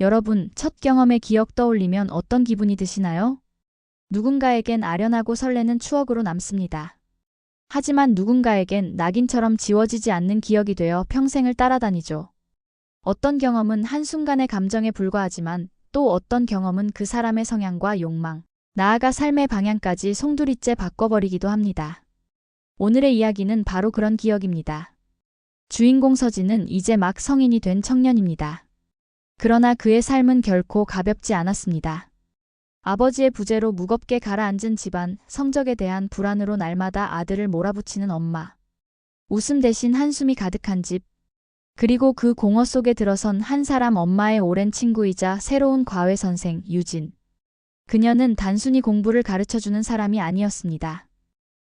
여러분, 첫 경험의 기억 떠올리면 어떤 기분이 드시나요? 누군가에겐 아련하고 설레는 추억으로 남습니다. 하지만 누군가에겐 낙인처럼 지워지지 않는 기억이 되어 평생을 따라다니죠. 어떤 경험은 한순간의 감정에 불과하지만 또 어떤 경험은 그 사람의 성향과 욕망, 나아가 삶의 방향까지 송두리째 바꿔버리기도 합니다. 오늘의 이야기는 바로 그런 기억입니다. 주인공 서진은 이제 막 성인이 된 청년입니다. 그러나 그의 삶은 결코 가볍지 않았습니다. 아버지의 부재로 무겁게 가라앉은 집안, 성적에 대한 불안으로 날마다 아들을 몰아붙이는 엄마. 웃음 대신 한숨이 가득한 집. 그리고 그 공허 속에 들어선 한 사람, 엄마의 오랜 친구이자 새로운 과외 선생 유진. 그녀는 단순히 공부를 가르쳐주는 사람이 아니었습니다.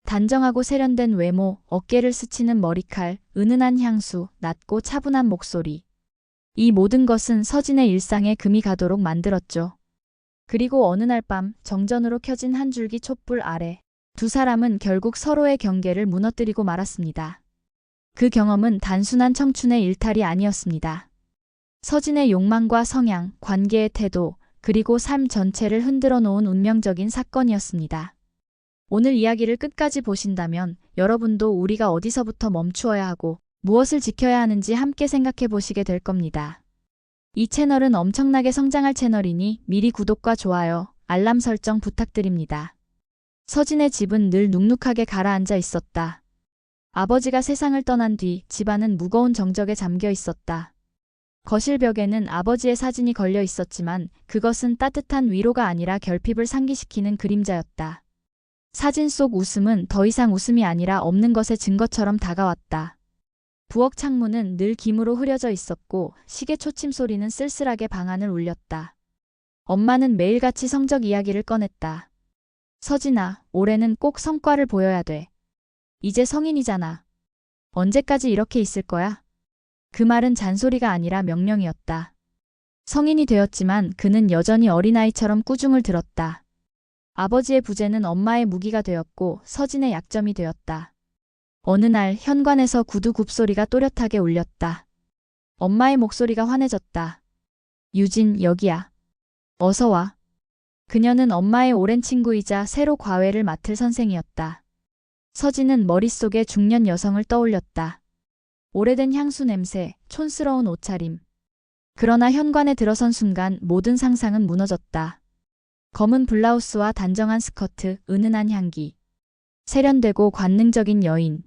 단정하고 세련된 외모, 어깨를 스치는 머리칼, 은은한 향수, 낮고 차분한 목소리. 이 모든 것은 서진의 일상에 금이 가도록 만들었죠. 그리고 어느 날 밤 정전으로 켜진 한 줄기 촛불 아래 두 사람은 결국 서로의 경계를 무너뜨리고 말았습니다. 그 경험은 단순한 청춘의 일탈이 아니었습니다. 서진의 욕망과 성향, 관계의 태도, 그리고 삶 전체를 흔들어 놓은 운명적인 사건이었습니다. 오늘 이야기를 끝까지 보신다면 여러분도 우리가 어디서부터 멈추어야 하고 무엇을 지켜야 하는지 함께 생각해 보시게 될 겁니다. 이 채널은 엄청나게 성장할 채널이니 미리 구독과 좋아요, 알람 설정 부탁드립니다. 서진의 집은 늘 눅눅하게 가라앉아 있었다. 아버지가 세상을 떠난 뒤 집안은 무거운 정적에 잠겨 있었다. 거실 벽에는 아버지의 사진이 걸려 있었지만 그것은 따뜻한 위로가 아니라 결핍을 상기시키는 그림자였다. 사진 속 웃음은 더 이상 웃음이 아니라 없는 것의 증거처럼 다가왔다. 부엌 창문은 늘 김으로 흐려져 있었고 시계 초침 소리는 쓸쓸하게 방 안을 울렸다. 엄마는 매일같이 성적 이야기를 꺼냈다. 서진아, 올해는 꼭 성과를 보여야 돼. 이제 성인이잖아. 언제까지 이렇게 있을 거야? 그 말은 잔소리가 아니라 명령이었다. 성인이 되었지만 그는 여전히 어린아이처럼 꾸중을 들었다. 아버지의 부재는 엄마의 무기가 되었고 서진의 약점이 되었다. 어느 날 현관에서 구두 굽소리가 또렷하게 울렸다. 엄마의 목소리가 환해졌다. 유진, 여기야. 어서 와. 그녀는 엄마의 오랜 친구이자 새로 과외를 맡을 선생이었다. 서진은 머릿속에 중년 여성을 떠올렸다. 오래된 향수 냄새, 촌스러운 옷차림. 그러나 현관에 들어선 순간 모든 상상은 무너졌다. 검은 블라우스와 단정한 스커트, 은은한 향기. 세련되고 관능적인 여인.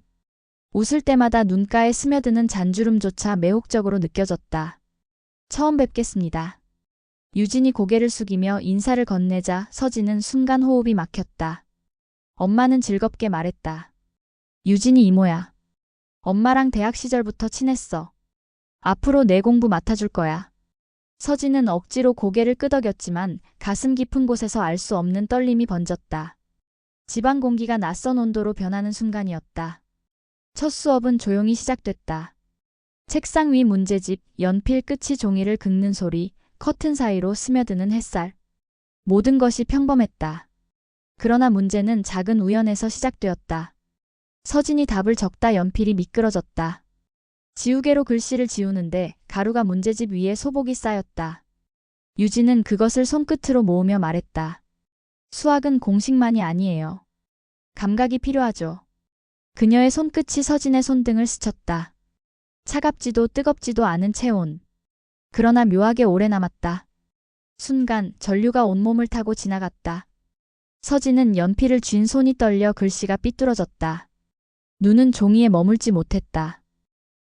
웃을 때마다 눈가에 스며드는 잔주름조차 매혹적으로 느껴졌다. 처음 뵙겠습니다. 유진이 고개를 숙이며 인사를 건네자 서진은 순간 호흡이 막혔다. 엄마는 즐겁게 말했다. 유진이 이모야. 엄마랑 대학 시절부터 친했어. 앞으로 내 공부 맡아줄 거야. 서진은 억지로 고개를 끄덕였지만 가슴 깊은 곳에서 알 수 없는 떨림이 번졌다. 집안 공기가 낯선 온도로 변하는 순간이었다. 첫 수업은 조용히 시작됐다. 책상 위 문제집, 연필 끝이 종이를 긁는 소리, 커튼 사이로 스며드는 햇살. 모든 것이 평범했다. 그러나 문제는 작은 우연에서 시작되었다. 서진이 답을 적다 연필이 미끄러졌다. 지우개로 글씨를 지우는데 가루가 문제집 위에 소복이 쌓였다. 유진은 그것을 손끝으로 모으며 말했다. 수학은 공식만이 아니에요. 감각이 필요하죠. 그녀의 손끝이 서진의 손등을 스쳤다. 차갑지도 뜨겁지도 않은 체온. 그러나 묘하게 오래 남았다. 순간 전류가 온몸을 타고 지나갔다. 서진은 연필을 쥔 손이 떨려 글씨가 삐뚤어졌다. 눈은 종이에 머물지 못했다.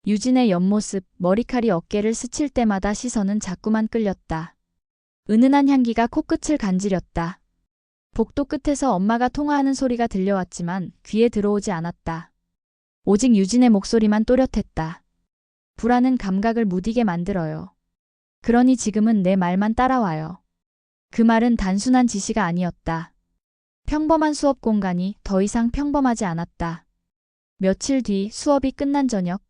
유진의 옆모습, 머리칼이 어깨를 스칠 때마다 시선은 자꾸만 끌렸다. 은은한 향기가 코끝을 간지렸다. 복도 끝에서 엄마가 통화하는 소리가 들려왔지만 귀에 들어오지 않았다. 오직 유진의 목소리만 또렷했다. 불안은 감각을 무디게 만들어요. 그러니 지금은 내 말만 따라와요. 그 말은 단순한 지시가 아니었다. 평범한 수업 공간이 더 이상 평범하지 않았다. 며칠 뒤 수업이 끝난 저녁,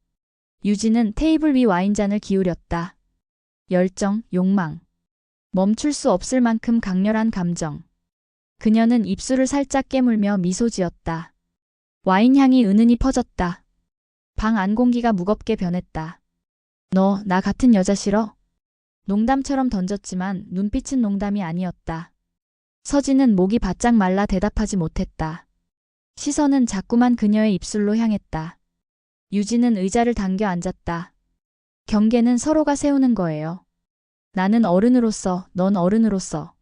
유진은 테이블 위 와인잔을 기울였다. 열정, 욕망. 멈출 수 없을 만큼 강렬한 감정. 그녀는 입술을 살짝 깨물며 미소 지었다. 와인 향이 은은히 퍼졌다. 방 안 공기가 무겁게 변했다. 너, 나 같은 여자 싫어? 농담처럼 던졌지만 눈빛은 농담이 아니었다. 서진은 목이 바짝 말라 대답하지 못했다. 시선은 자꾸만 그녀의 입술로 향했다. 유진은 의자를 당겨 앉았다. 경계는 서로가 세우는 거예요. 나는 어른으로서, 넌 어른으로서.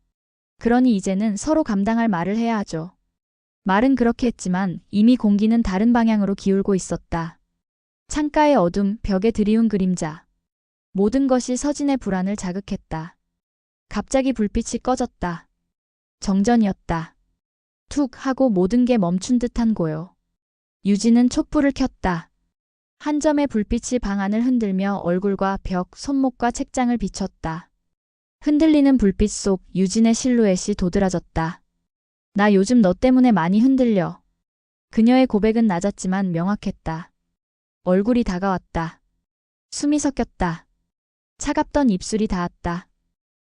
그러니 이제는 서로 감당할 말을 해야 하죠. 말은 그렇게 했지만 이미 공기는 다른 방향으로 기울고 있었다. 창가의 어둠, 벽에 드리운 그림자. 모든 것이 서진의 불안을 자극했다. 갑자기 불빛이 꺼졌다. 정전이었다. 툭 하고 모든 게 멈춘 듯한 고요. 유진은 촛불을 켰다. 한 점의 불빛이 방 안을 흔들며 얼굴과 벽, 손목과 책장을 비췄다. 흔들리는 불빛 속 유진의 실루엣이 도드라졌다. 나 요즘 너 때문에 많이 흔들려. 그녀의 고백은 낮았지만 명확했다. 얼굴이 다가왔다. 숨이 섞였다. 차갑던 입술이 닿았다.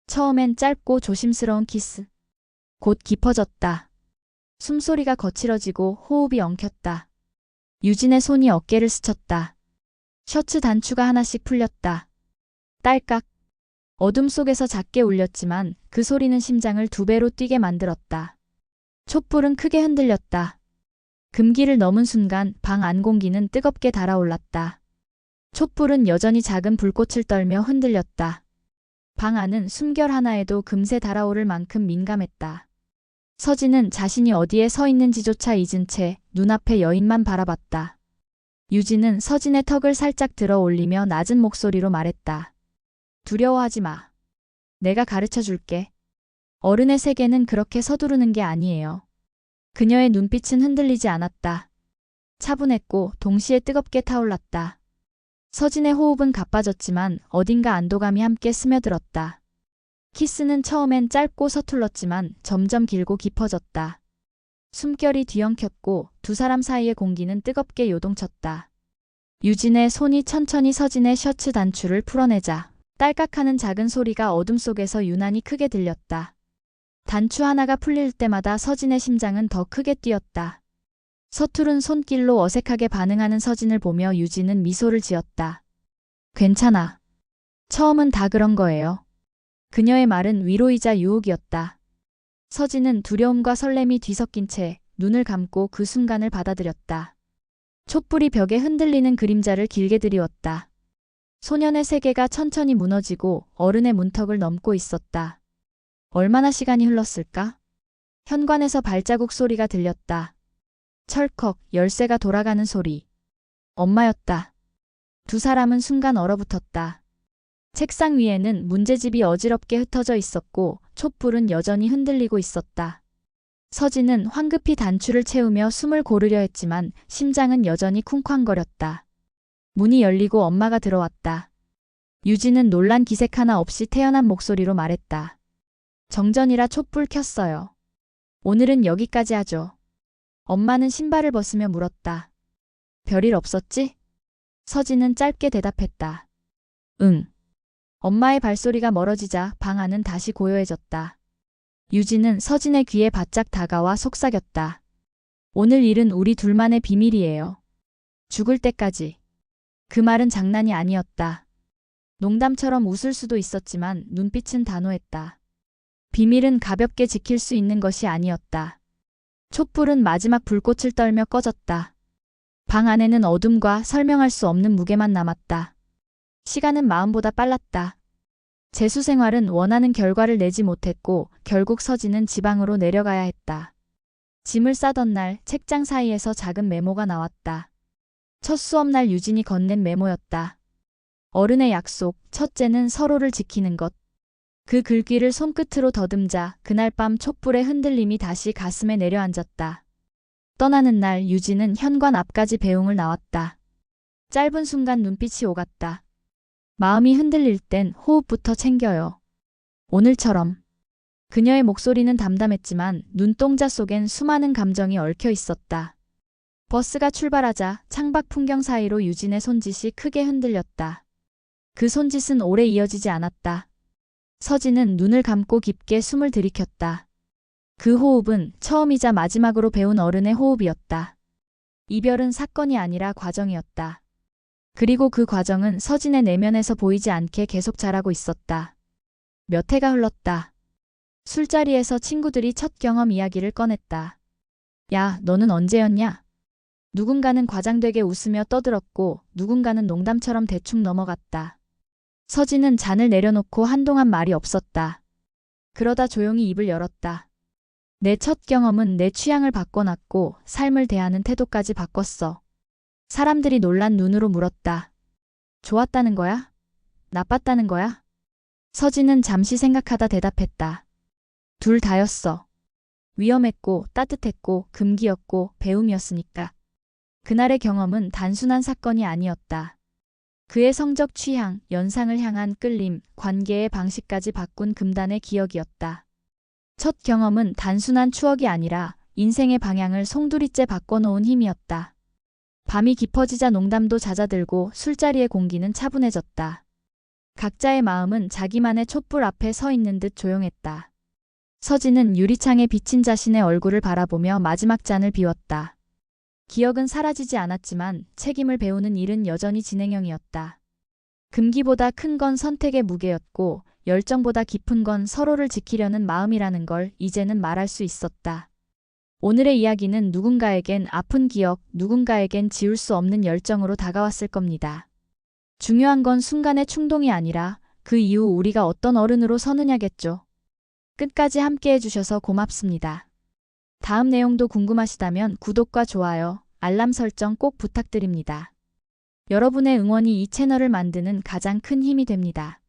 처음엔 짧고 조심스러운 키스. 곧 깊어졌다. 숨소리가 거칠어지고 호흡이 엉켰다. 유진의 손이 어깨를 스쳤다. 셔츠 단추가 하나씩 풀렸다. 딸깍. 어둠 속에서 작게 울렸지만 그 소리는 심장을 2배로 뛰게 만들었다. 촛불은 크게 흔들렸다. 금기를 넘은 순간 방 안 공기는 뜨겁게 달아올랐다. 촛불은 여전히 작은 불꽃을 떨며 흔들렸다. 방 안은 숨결 하나에도 금세 달아오를 만큼 민감했다. 서진은 자신이 어디에 서 있는지조차 잊은 채 눈앞의 여인만 바라봤다. 유진은 서진의 턱을 살짝 들어 올리며 낮은 목소리로 말했다. 두려워하지 마. 내가 가르쳐 줄게. 어른의 세계는 그렇게 서두르는 게 아니에요. 그녀의 눈빛은 흔들리지 않았다. 차분했고 동시에 뜨겁게 타올랐다. 서진의 호흡은 가빠졌지만 어딘가 안도감이 함께 스며들었다. 키스는 처음엔 짧고 서툴렀지만 점점 길고 깊어졌다. 숨결이 뒤엉켰고 두 사람 사이의 공기는 뜨겁게 요동쳤다. 유진의 손이 천천히 서진의 셔츠 단추를 풀어내자 딸깍하는 작은 소리가 어둠 속에서 유난히 크게 들렸다. 단추 하나가 풀릴 때마다 서진의 심장은 더 크게 뛰었다. 서투른 손길로 어색하게 반응하는 서진을 보며 유진은 미소를 지었다. 괜찮아. 처음은 다 그런 거예요. 그녀의 말은 위로이자 유혹이었다. 서진은 두려움과 설렘이 뒤섞인 채 눈을 감고 그 순간을 받아들였다. 촛불이 벽에 흔들리는 그림자를 길게 드리웠다. 소년의 세계가 천천히 무너지고 어른의 문턱을 넘고 있었다. 얼마나 시간이 흘렀을까? 현관에서 발자국 소리가 들렸다. 철컥 열쇠가 돌아가는 소리. 엄마였다. 두 사람은 순간 얼어붙었다. 책상 위에는 문제집이 어지럽게 흩어져 있었고 촛불은 여전히 흔들리고 있었다. 서진은 황급히 단추를 채우며 숨을 고르려 했지만 심장은 여전히 쿵쾅거렸다. 문이 열리고 엄마가 들어왔다. 유진은 놀란 기색 하나 없이 태연한 목소리로 말했다. 정전이라 촛불 켰어요. 오늘은 여기까지 하죠. 엄마는 신발을 벗으며 물었다. 별일 없었지? 서진은 짧게 대답했다. 응. 엄마의 발소리가 멀어지자 방 안은 다시 고요해졌다. 유진은 서진의 귀에 바짝 다가와 속삭였다. 오늘 일은 우리 둘만의 비밀이에요. 죽을 때까지. 그 말은 장난이 아니었다. 농담처럼 웃을 수도 있었지만 눈빛은 단호했다. 비밀은 가볍게 지킬 수 있는 것이 아니었다. 촛불은 마지막 불꽃을 떨며 꺼졌다. 방 안에는 어둠과 설명할 수 없는 무게만 남았다. 시간은 마음보다 빨랐다. 재수 생활은 원하는 결과를 내지 못했고 결국 서진은 지방으로 내려가야 했다. 짐을 싸던 날 책장 사이에서 작은 메모가 나왔다. 첫 수업날 유진이 건넨 메모였다. 어른의 약속, 첫째는 서로를 지키는 것. 그 글귀를 손끝으로 더듬자 그날 밤 촛불의 흔들림이 다시 가슴에 내려앉았다. 떠나는 날 유진은 현관 앞까지 배웅을 나왔다. 짧은 순간 눈빛이 오갔다. 마음이 흔들릴 땐 호흡부터 챙겨요. 오늘처럼. 그녀의 목소리는 담담했지만 눈동자 속엔 수많은 감정이 얽혀 있었다. 버스가 출발하자 창밖 풍경 사이로 유진의 손짓이 크게 흔들렸다. 그 손짓은 오래 이어지지 않았다. 서진은 눈을 감고 깊게 숨을 들이켰다. 그 호흡은 처음이자 마지막으로 배운 어른의 호흡이었다. 이별은 사건이 아니라 과정이었다. 그리고 그 과정은 서진의 내면에서 보이지 않게 계속 자라고 있었다. 몇 해가 흘렀다. 술자리에서 친구들이 첫 경험 이야기를 꺼냈다. 야, 너는 언제였냐? 누군가는 과장되게 웃으며 떠들었고 누군가는 농담처럼 대충 넘어갔다. 서진은 잔을 내려놓고 한동안 말이 없었다. 그러다 조용히 입을 열었다. 내 첫 경험은 내 취향을 바꿔놨고 삶을 대하는 태도까지 바꿨어. 사람들이 놀란 눈으로 물었다. 좋았다는 거야? 나빴다는 거야? 서진은 잠시 생각하다 대답했다. 둘 다였어. 위험했고 따뜻했고 금기였고 배움이었으니까. 그날의 경험은 단순한 사건이 아니었다. 그의 성적 취향, 연상을 향한 끌림, 관계의 방식까지 바꾼 금단의 기억이었다. 첫 경험은 단순한 추억이 아니라 인생의 방향을 송두리째 바꿔놓은 힘이었다. 밤이 깊어지자 농담도 잦아들고 술자리의 공기는 차분해졌다. 각자의 마음은 자기만의 촛불 앞에 서 있는 듯 조용했다. 서진은 유리창에 비친 자신의 얼굴을 바라보며 마지막 잔을 비웠다. 기억은 사라지지 않았지만 책임을 배우는 일은 여전히 진행형이었다. 금기보다 큰 건 선택의 무게였고 열정보다 깊은 건 서로를 지키려는 마음이라는 걸 이제는 말할 수 있었다. 오늘의 이야기는 누군가에겐 아픈 기억, 누군가에겐 지울 수 없는 열정으로 다가왔을 겁니다. 중요한 건 순간의 충동이 아니라 그 이후 우리가 어떤 어른으로 서느냐겠죠. 끝까지 함께 해주셔서 고맙습니다. 다음 내용도 궁금하시다면 구독과 좋아요, 알람 설정 꼭 부탁드립니다. 여러분의 응원이 이 채널을 만드는 가장 큰 힘이 됩니다.